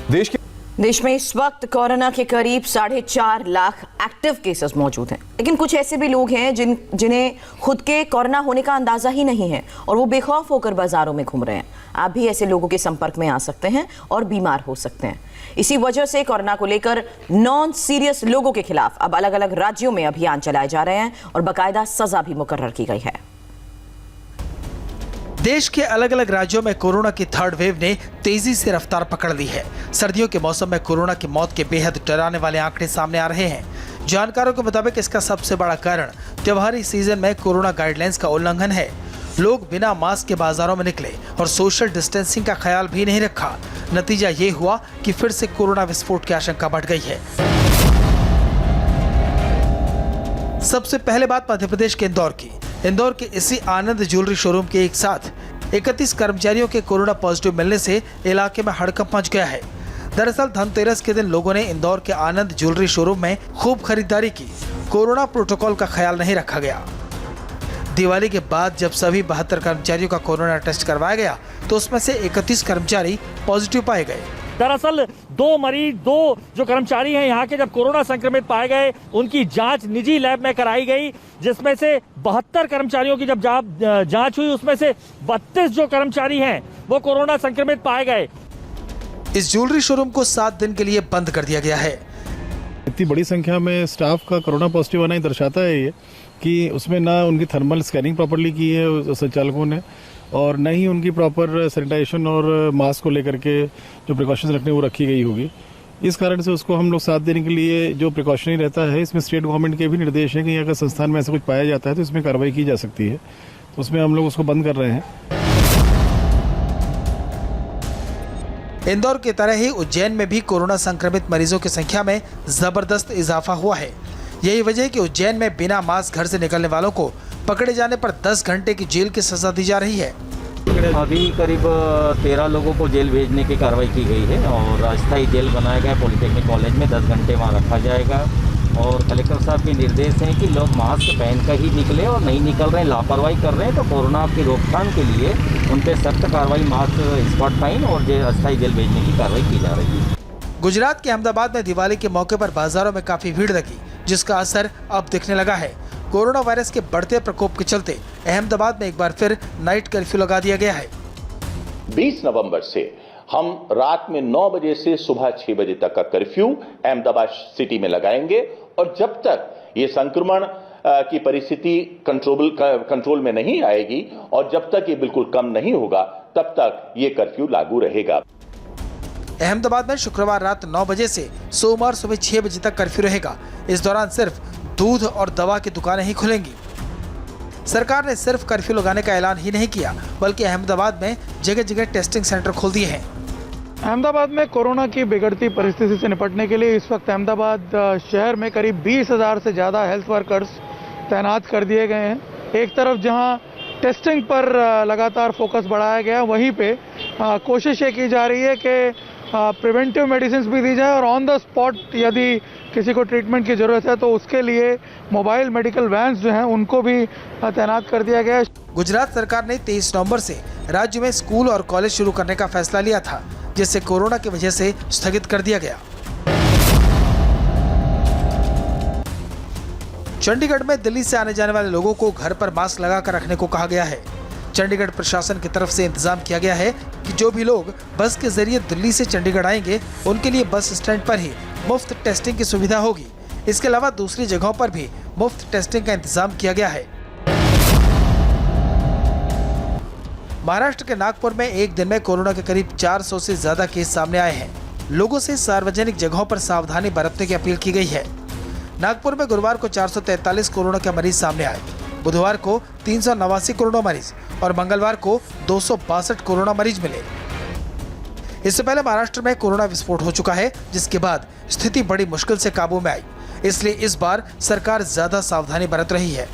देश में इस वक्त कोरोना के करीब 4.5 लाख एक्टिव केसेस मौजूद हैं, लेकिन कुछ ऐसे भी लोग हैं जिन्हें खुद के कोरोना होने का अंदाजा ही नहीं है और वो बेखौफ होकर बाजारों में घूम रहे हैं। आप भी ऐसे लोगों के संपर्क में आ सकते हैं और बीमार हो सकते हैं। इसी वजह से कोरोना को लेकर नॉन सीरियस लोगों के खिलाफ अब अलग अलग राज्यों में अभियान चलाए जा रहे हैं और बाकायदा सजा भी मुकर्रर की गई है। देश के अलग अलग राज्यों में कोरोना की थर्ड वेव ने तेजी से रफ्तार पकड़ ली है। सर्दियों के मौसम में कोरोना की मौत के बेहद डराने वाले आंकड़े सामने आ रहे हैं। जानकारों के मुताबिक इसका सबसे बड़ा कारण त्योहारी सीजन में कोरोना गाइडलाइंस का उल्लंघन है। लोग बिना मास्क के बाजारों में निकले और सोशल डिस्टेंसिंग का ख्याल भी नहीं रखा। नतीजा ये हुआ कि फिर से कोरोना विस्फोट की आशंका बढ़ गई है। सबसे पहले बात मध्य प्रदेश के इंदौर की। इंदौर के इसी आनंद ज्वेलरी शोरूम के एक साथ 31 कर्मचारियों के कोरोना पॉजिटिव मिलने से इलाके में हड़कंप मच गया है। दरअसल धनतेरस के दिन लोगों ने इंदौर के आनंद ज्वेलरी शोरूम में खूब खरीदारी की। कोरोना प्रोटोकॉल का ख्याल नहीं रखा गया। दिवाली के बाद जब सभी 72 कर्मचारियों का कोरोना टेस्ट करवाया गया तो उसमें से 31 कर्मचारी पॉजिटिव पाए गए। दरअसल दो जो कर्मचारी हैं यहाँ के जब कोरोना संक्रमित पाए गए, उनकी जांच निजी लैब में कराई गई, जिसमें से 72 कर्मचारियों की जब जांच हुई उसमें से 32 जो कर्मचारी हैं वो कोरोना संक्रमित पाए गए। इस ज्वेलरी शोरूम को 7 दिन के लिए बंद कर दिया गया है। इतनी बड़ी संख्या में स्टाफ का कोरोना पॉजिटिव आना ही दर्शाता है ये कि उसमें ना उनकी थर्मल स्कैनिंग प्रॉपर्ली की है संचालकों ने और न ही उनकी प्रॉपर सैनिटाइजेशन और मास्क को लेकर के जो प्रिकॉशंस रखने वो रखी गई होगी। इस कारण से उसको हम लोग 7 दिन के लिए जो प्रिकॉशनरी रहता है, इसमें स्टेट गवर्नमेंट के भी निर्देश हैं कि अगर संस्थान में ऐसा कुछ पाया जाता है तो इसमें कार्रवाई की जा सकती है। तो उसमें हम लोग उसको बंद कर रहे हैं। इंदौर की तरह ही उज्जैन में भी कोरोना संक्रमित मरीजों की संख्या में जबरदस्त इजाफा हुआ है। यही वजह है कि उज्जैन में बिना मास्क घर से निकलने वालों को पकड़े जाने पर 10 घंटे की जेल की सजा दी जा रही है। अभी करीब 13 लोगों को जेल भेजने की कार्रवाई की गई है और अस्थायी जेल बनाया गया पॉलिटेक्निक कॉलेज में। 10 घंटे वहाँ रखा जाएगा और कलेक्टर साहब के निर्देश हैं कि लोग मास्क पहनकर ही निकले और नहीं निकल रहे हैं, लापरवाही कर रहे हैं तो कोरोना की रोकथाम के लिए उन पर सख्त कार्रवाई, मास्क स्पॉट फाइन और अस्थायी जेल भेजने की कार्रवाई की जा रही है। गुजरात के अहमदाबाद में दिवाली के मौके पर बाजारों में काफी भीड़ लगी, जिसका असर अब दिखने लगा है। कोरोना वायरस के बढ़ते प्रकोप के चलते अहमदाबाद में एक बार फिर नाइट कर्फ्यू लगा दिया गया है। 20 नवंबर से हम रात में 9 बजे से सुबह 6 बजे तक का कर्फ्यू अहमदाबाद सिटी में लगाएंगे और जब तक ये संक्रमण की परिस्थिति कंट्रोल में नहीं आएगी और जब तक ये बिल्कुल कम नहीं होगा तब तक ये कर्फ्यू लागू रहेगा। अहमदाबाद में शुक्रवार रात 9 बजे से सोमवार सुबह 6 बजे तक कर्फ्यू रहेगा। इस दौरान सिर्फ दूध और दवा की दुकानें ही खुलेंगी। सरकार ने सिर्फ कर्फ्यू लगाने का ऐलान ही नहीं किया, बल्कि अहमदाबाद में जगह जगह टेस्टिंग सेंटर खोल दिए हैं। अहमदाबाद में कोरोना की बिगड़ती परिस्थिति से निपटने के लिए इस वक्त अहमदाबाद शहर में करीब 20,000 से ज़्यादा हेल्थ वर्कर्स तैनात कर दिए गए हैं। एक तरफ जहां टेस्टिंग पर लगातार फोकस बढ़ाया गया, वहीं पे कोशिश ये की जा रही है कि प्रिवेंटिव मेडिसिन भी दी जाए और ऑन द स्पॉट यदि किसी को ट्रीटमेंट की ज़रूरत है तो उसके लिए मोबाइल मेडिकल वैन्स जो हैं उनको भी तैनात कर दिया गया है। गुजरात सरकार ने 23 नवंबर से राज्य में स्कूल और कॉलेज शुरू करने का फैसला लिया था, जिसे कोरोना की वजह से स्थगित कर दिया गया। चंडीगढ़ में दिल्ली से आने जाने वाले लोगों को घर पर मास्क लगाकर रखने को कहा गया है। चंडीगढ़ प्रशासन की तरफ से इंतजाम किया गया है कि जो भी लोग बस के जरिए दिल्ली से चंडीगढ़ आएंगे उनके लिए बस स्टैंड पर ही मुफ्त टेस्टिंग की सुविधा होगी। इसके अलावा दूसरी जगहों पर भी मुफ्त टेस्टिंग का इंतजाम किया गया है। महाराष्ट्र के नागपुर में एक दिन में कोरोना के करीब 400 से ज्यादा केस सामने आए हैं। लोगों से सार्वजनिक जगहों पर सावधानी बरतने की अपील की गई है। नागपुर में गुरुवार को 443 कोरोना के मरीज सामने आए, बुधवार को 389 कोरोना मरीज और मंगलवार को 262 कोरोना मरीज मिले। इससे पहले महाराष्ट्र में कोरोना विस्फोट हो चुका है, जिसके बाद स्थिति बड़ी मुश्किल से काबू में आई। इसलिए इस बार सरकार ज्यादा सावधानी बरत रही है।